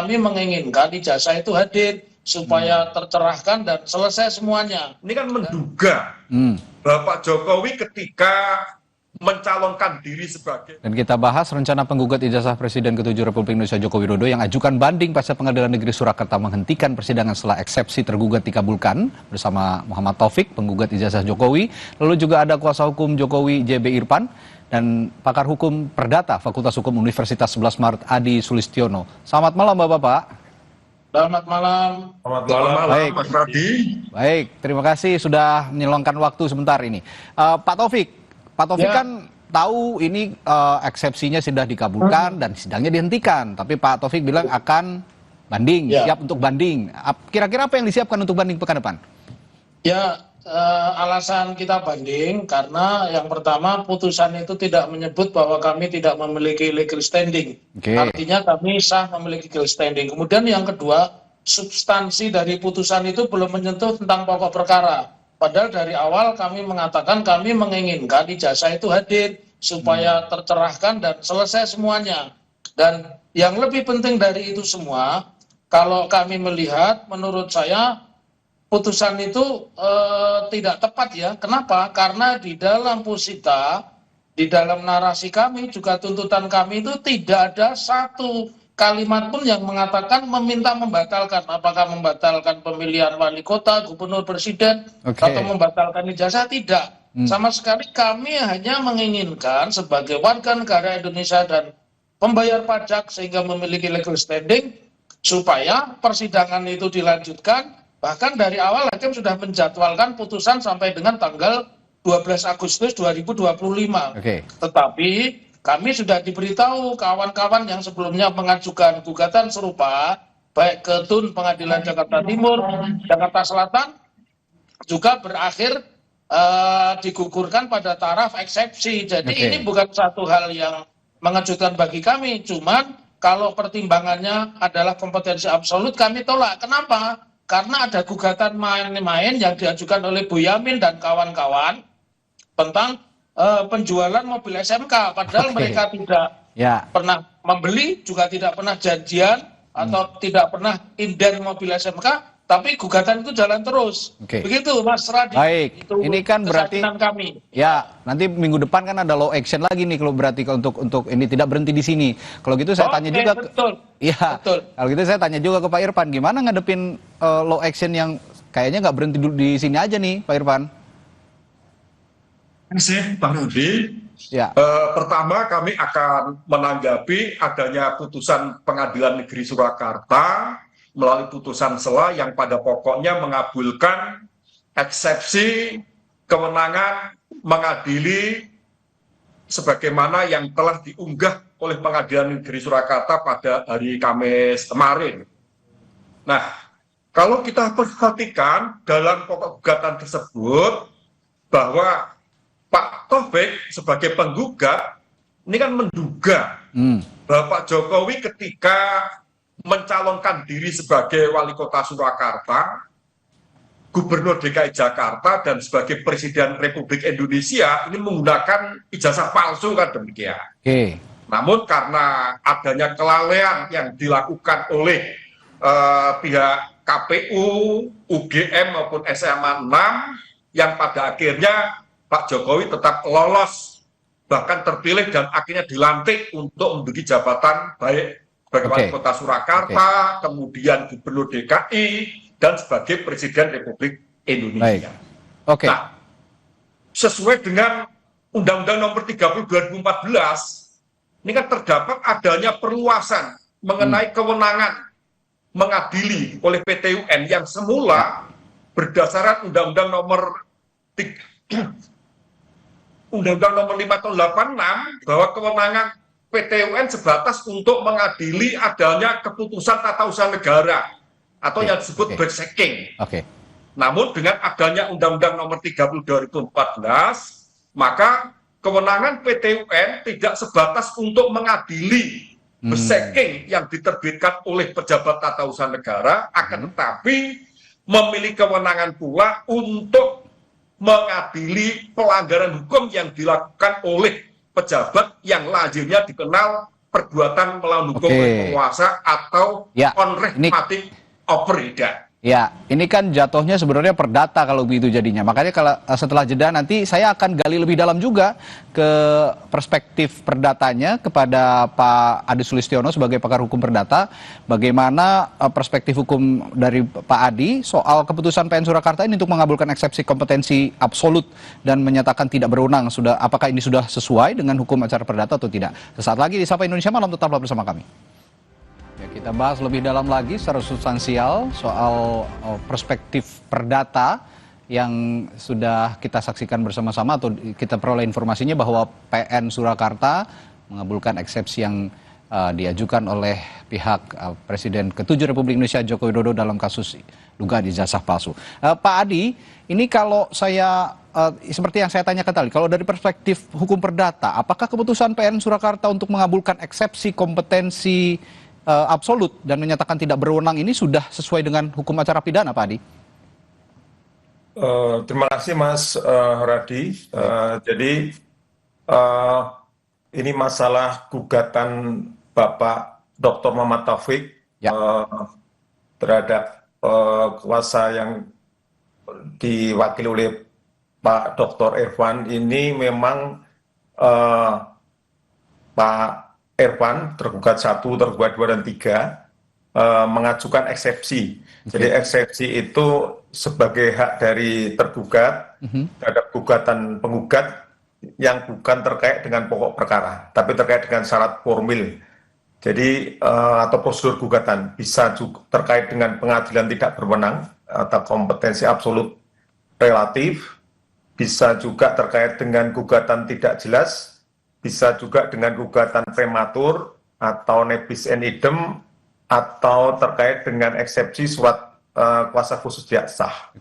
kami menginginkan ijazah itu hadir supaya tercerahkan dan selesai semuanya. Ini kan menduga Bapak Jokowi ketika mencalonkan diri sebagai... Dan kita bahas rencana penggugat ijazah Presiden ke-7 Republik Indonesia Joko Widodo yang ajukan banding pasca Pengadilan Negeri Surakarta menghentikan persidangan setelah eksepsi tergugat dikabulkan bersama Muhammad Taufik, penggugat ijazah Jokowi. Lalu juga ada kuasa hukum Jokowi JB Irfan dan pakar hukum perdata Fakultas Hukum Universitas 11 Maret Adi Sulistiono. Selamat malam Bapak-Bapak. Selamat malam. Selamat malam, Baik. Mas Radi. Baik, terima kasih sudah menyelongkan waktu sebentar ini. Pak Taufik Ya. kan tahu ini eksepsinya sudah dikabulkan dan sidangnya dihentikan. Tapi Pak Taufik bilang akan banding, Ya. siap untuk banding. Kira-kira apa yang disiapkan untuk banding pekan depan? Ya, alasan kita banding karena yang pertama putusan itu tidak menyebut bahwa kami tidak memiliki legal standing. Oke. Artinya kami sah memiliki legal standing. Kemudian yang kedua, substansi dari putusan itu belum menyentuh tentang pokok perkara. Padahal dari awal kami mengatakan kami menginginkan ijazah itu hadir supaya tercerahkan dan selesai semuanya. Dan yang lebih penting dari itu semua, kalau kami melihat, menurut saya putusan itu tidak tepat ya. Kenapa? Karena di dalam posita, di dalam narasi kami juga tuntutan kami itu tidak ada satu kalimat pun yang mengatakan meminta membatalkan. Apakah membatalkan pemilihan wali kota, gubernur, presiden, atau membatalkan ijazah? Tidak. Sama sekali kami hanya menginginkan sebagai warga negara Indonesia dan pembayar pajak sehingga memiliki legal standing supaya persidangan itu dilanjutkan. Bahkan dari awal hakim sudah menjadwalkan putusan sampai dengan tanggal 12 Agustus 2025. Tetapi kami sudah diberitahu kawan-kawan yang sebelumnya mengajukan gugatan serupa, baik ke TUN Pengadilan Jakarta Timur, Jakarta Selatan, juga berakhir digugurkan pada taraf eksepsi. Jadi ini bukan satu hal yang mengejutkan bagi kami, cuman kalau pertimbangannya adalah kompetensi absolut kami tolak. Kenapa? Karena ada gugatan main-main yang diajukan oleh Boyamin dan kawan-kawan tentang penjualan mobil SMK, padahal mereka tidak pernah membeli, juga tidak pernah janjian atau tidak pernah inden mobil SMK, tapi gugatan itu jalan terus. Begitu Mas Radi. Baik, itu ini kan berarti kami. Ya, nanti minggu depan kan ada law action lagi nih kalau berarti untuk ini tidak berhenti di sini. Kalau gitu saya tanya juga betul. Kalau gitu saya tanya juga ke Pak Irfan, gimana ngadepin law action yang kayaknya nggak berhenti di sini aja nih, Pak Irfan? Pak Rudi, pertama kami akan menanggapi adanya putusan Pengadilan Negeri Surakarta melalui putusan sela yang pada pokoknya mengabulkan eksepsi kewenangan mengadili sebagaimana yang telah diunggah oleh Pengadilan Negeri Surakarta pada hari Kamis kemarin. Nah, kalau kita perhatikan dalam pokok gugatan tersebut bahwa Pak Taufik sebagai penggugat ini kan menduga Bapak Jokowi ketika mencalonkan diri sebagai wali kota Surakarta, gubernur DKI Jakarta, dan sebagai Presiden Republik Indonesia ini menggunakan ijazah palsu kan demikian. Namun karena adanya kelalaian yang dilakukan oleh pihak KPU, UGM maupun SMA 6 yang pada akhirnya Pak Jokowi tetap lolos, bahkan terpilih dan akhirnya dilantik untuk menduduki jabatan baik sebagai wali kota Surakarta, kemudian gubernur DKI, dan sebagai Presiden Republik Indonesia. Nah, sesuai dengan Undang-Undang Nomor 30 2014, ini kan terdapat adanya perluasan mengenai kewenangan mengadili oleh PT UN yang semula berdasarkan Undang-Undang Nomor 5 tahun 86 bahwa kewenangan PT UN sebatas untuk mengadili adanya keputusan tata usaha negara atau yang disebut breaking. Namun dengan adanya Undang-Undang Nomor 30 2014, maka kewenangan PT UN tidak sebatas untuk mengadili breaking yang diterbitkan oleh pejabat tata usaha negara, akan tetapi memiliki kewenangan pula untuk mengadili pelanggaran hukum yang dilakukan oleh pejabat yang lazimnya dikenal perbuatan melawan hukum oleh penguasa atau unrehmatic operator. Ya, ini kan jatuhnya sebenarnya perdata kalau begitu jadinya. Makanya kalau setelah jeda nanti saya akan gali lebih dalam juga ke perspektif perdatanya kepada Pak Adi Sulistiono sebagai pakar hukum perdata. Bagaimana perspektif hukum dari Pak Adi soal keputusan PN Surakarta ini untuk mengabulkan eksepsi kompetensi absolut dan menyatakan tidak berwenang. Apakah ini sudah sesuai dengan hukum acara perdata atau tidak? Sesaat lagi di Sapa Indonesia Malam, tetaplah bersama kami. Ya, kita bahas lebih dalam lagi secara substansial soal perspektif perdata yang sudah kita saksikan bersama-sama atau kita peroleh informasinya bahwa PN Surakarta mengabulkan eksepsi yang diajukan oleh pihak Presiden ke-7 Republik Indonesia Joko Widodo dalam kasus dugaan ijazah palsu. Pak Adi, ini kalau saya seperti yang saya tanyakan tadi, kalau dari perspektif hukum perdata, apakah keputusan PN Surakarta untuk mengabulkan eksepsi kompetensi absolut dan menyatakan tidak berwenang ini sudah sesuai dengan hukum acara pidana, Pak Adi? Terima kasih Mas Radi. Jadi ini masalah gugatan Bapak Dr. Muhammad Taufik terhadap kuasa yang diwakili oleh Pak Dr. Irfan ini memang Pak Irfan tergugat 1, tergugat 2, dan 3 mengajukan eksepsi. Jadi eksepsi itu sebagai hak dari tergugat terhadap gugatan penggugat yang bukan terkait dengan pokok perkara, tapi terkait dengan syarat formil. Jadi atau prosedur gugatan bisa juga terkait dengan pengadilan tidak berwenang atau kompetensi absolut relatif, bisa juga terkait dengan gugatan tidak jelas, bisa juga dengan gugatan prematur atau nebis in idem, atau terkait dengan eksepsi surat kuasa khusus tidak sah.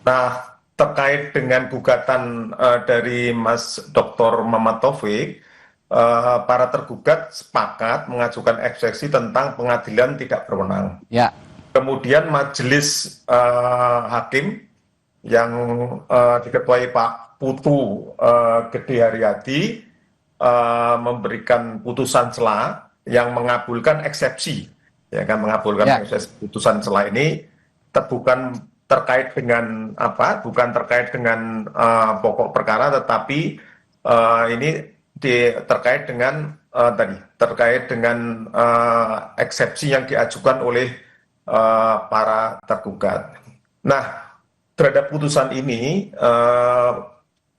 Nah, terkait dengan gugatan dari Mas Dr. Muhammad Taufik, para tergugat sepakat mengajukan eksepsi tentang pengadilan tidak berwenang. Kemudian majelis hakim yang diketuai Pak Putu Gede Haryadi memberikan putusan sela yang mengabulkan eksepsi, ya kan, mengabulkan putusan sela ini bukan terkait dengan bukan terkait dengan pokok perkara, tetapi ini terkait dengan terkait dengan eksepsi yang diajukan oleh para tergugat. Nah, terhadap putusan ini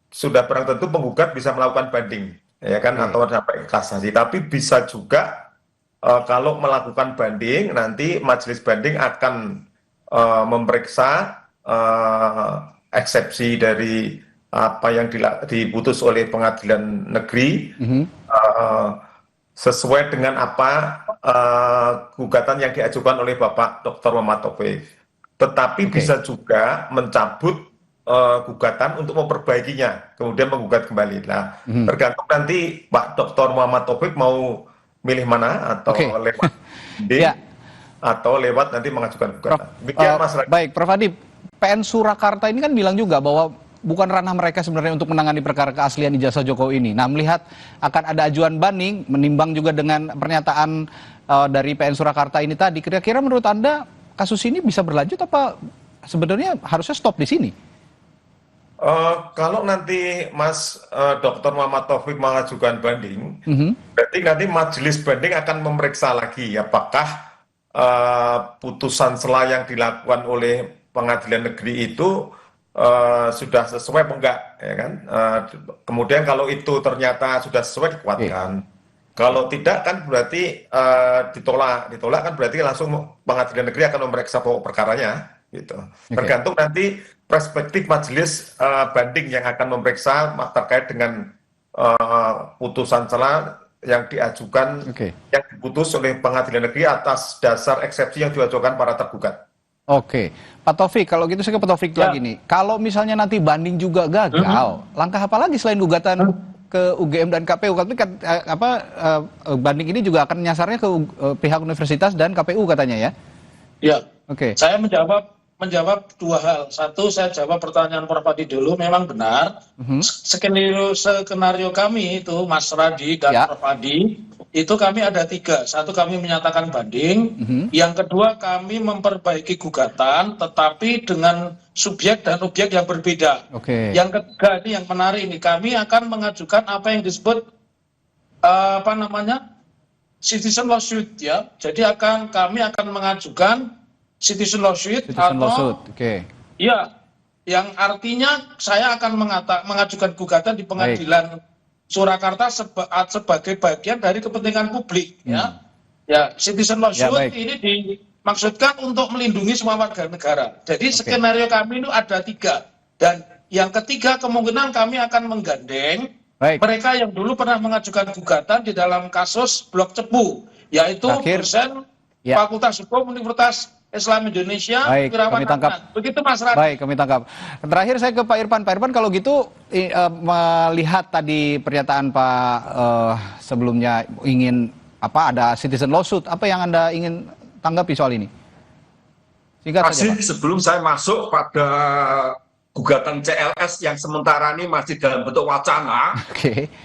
sudah barang tentu penggugat bisa melakukan banding, ya kan, atau sampai kasasi. Tapi bisa juga kalau melakukan banding, nanti majelis banding akan memeriksa eksepsi dari apa yang diputus oleh pengadilan negeri sesuai dengan apa gugatan yang diajukan oleh Bapak Dr. Muhammad Taufik. Tetapi bisa juga mencabut gugatan untuk memperbaikinya, kemudian menggugat kembali. Nah, tergantung nanti Pak Dr. Muhammad Taufik mau milih mana, atau lewat atau lewat nanti mengajukan gugatan. Baik, Prof. Adi, PN Surakarta ini kan bilang juga bahwa bukan ranah mereka sebenarnya untuk menangani perkara keaslian ijazah Jokowi ini. Nah, melihat akan ada ajuan banding, menimbang juga dengan pernyataan dari PN Surakarta ini tadi, kira-kira menurut Anda kasus ini bisa berlanjut apa sebenarnya harusnya stop di sini? Kalau nanti Mas Dr. Muhammad Taufik mengajukan banding, berarti nanti majelis banding akan memeriksa lagi apakah putusan sela yang dilakukan oleh pengadilan negeri itu sudah sesuai atau enggak, ya kan? Kemudian kalau itu ternyata sudah sesuai, dikuatkan. Kalau tidak kan berarti ditolak kan berarti langsung pengadilan negeri akan memeriksa pokok perkaranya, gitu. Tergantung nanti perspektif majelis banding yang akan memeriksa terkait dengan putusan sela yang diajukan, yang diputus oleh pengadilan negeri atas dasar eksepsi yang diajukan para tergugat. Pak Taufik, kalau gitu saya ke Pak Taufik lagi nih. Kalau misalnya nanti banding juga gagal, langkah apa lagi selain gugatan ke UGM dan KPU? Tapi banding ini juga akan nyasarnya ke pihak universitas dan KPU katanya ya? Ya. Saya menjawab menjawab dua hal. Satu, saya jawab pertanyaan Prof. Adi dulu. Memang benar, skenario kami itu, Mas Radi dan Prof. Adi, itu kami ada 3. Satu, kami menyatakan banding. Yang kedua, kami memperbaiki gugatan, tetapi dengan subjek dan objek yang berbeda. Yang ketiga, ini yang menarik ini, kami akan mengajukan apa yang disebut citizen lawsuit, ya. Jadi kami akan mengajukan citizen lawsuit ya, yang artinya saya akan mengajukan gugatan di pengadilan Surakarta sebagai bagian dari kepentingan publik, ya. Ya, citizen lawsuit ini dimaksudkan untuk melindungi semua warga negara. Jadi skenario kami itu ada 3, dan yang ketiga kemungkinan kami akan menggandeng mereka yang dulu pernah mengajukan gugatan di dalam kasus Blok Cepu, yaitu dosen Fakultas Hukum Universitas Islam Indonesia. Kami tangkap. Begitu Mas Radi. Baik, kami tangkap. Terakhir saya ke Pak Irfan. Pak Irfan, kalau gitu melihat tadi pernyataan Pak sebelumnya ingin ada citizen lawsuit, apa yang Anda ingin tanggapi soal ini? Singkat saja, Pak. Sebelum saya masuk pada gugatan CLS yang sementara ini masih dalam bentuk wacana,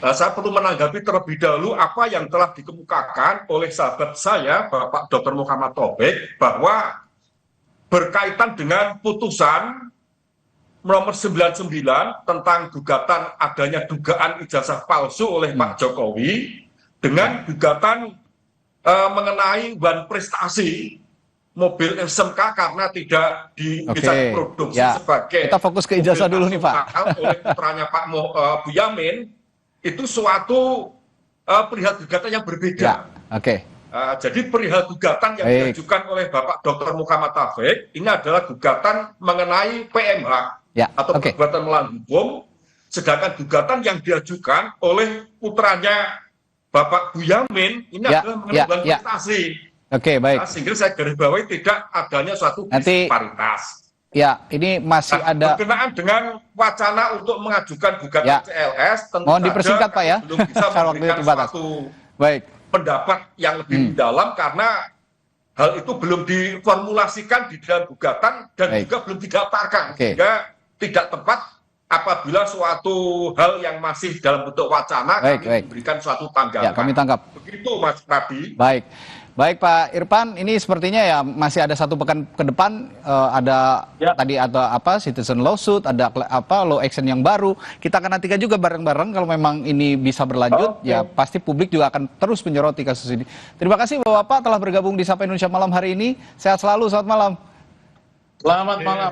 saya perlu menanggapi terlebih dahulu apa yang telah dikemukakan oleh sahabat saya, Bapak Dr. Muhammad Taufik, bahwa berkaitan dengan putusan nomor 99 tentang gugatan adanya dugaan ijazah palsu oleh Pak Jokowi dengan gugatan mengenai bahan prestasi mobil SMK karena tidak bisa diproduksi sebagai, kita fokus ke ijazah dulu nih Pak, oleh putranya Pak Boyamin, itu suatu perihal gugatan yang berbeda. Jadi perihal gugatan yang diajukan oleh Bapak Dr. Muhammad Taufik ini adalah gugatan mengenai PMH atau perbuatan melawan hukum, sedangkan gugatan yang diajukan oleh putranya Bapak Boyamin ini adalah mengenai bahan prestasi. Baik. Sehingga saya garis bawahi tidak adanya suatu disparitas. Ya, ini masih ada berkenaan dengan wacana untuk mengajukan gugatan CLS, tentu mohon dipersingkat Pak ya. Belum bisa memberikan suatu pendapat yang lebih mendalam karena hal itu belum diformulasikan di dalam gugatan dan juga belum didaftarkan, sehingga tidak tepat apabila suatu hal yang masih dalam bentuk wacana kami memberikan suatu tanggapan. Kami tangkap. Begitu Mas Radi. Baik Pak Irfan, ini sepertinya ya masih ada 1 pekan ke depan, ada tadi citizen lawsuit, ada law action yang baru. Kita akan nantikan juga bareng-bareng kalau memang ini bisa berlanjut, ya pasti publik juga akan terus menyoroti kasus ini. Terima kasih Bapak telah bergabung di Sapa Indonesia Malam hari ini. Sehat selalu, selamat malam. Selamat malam.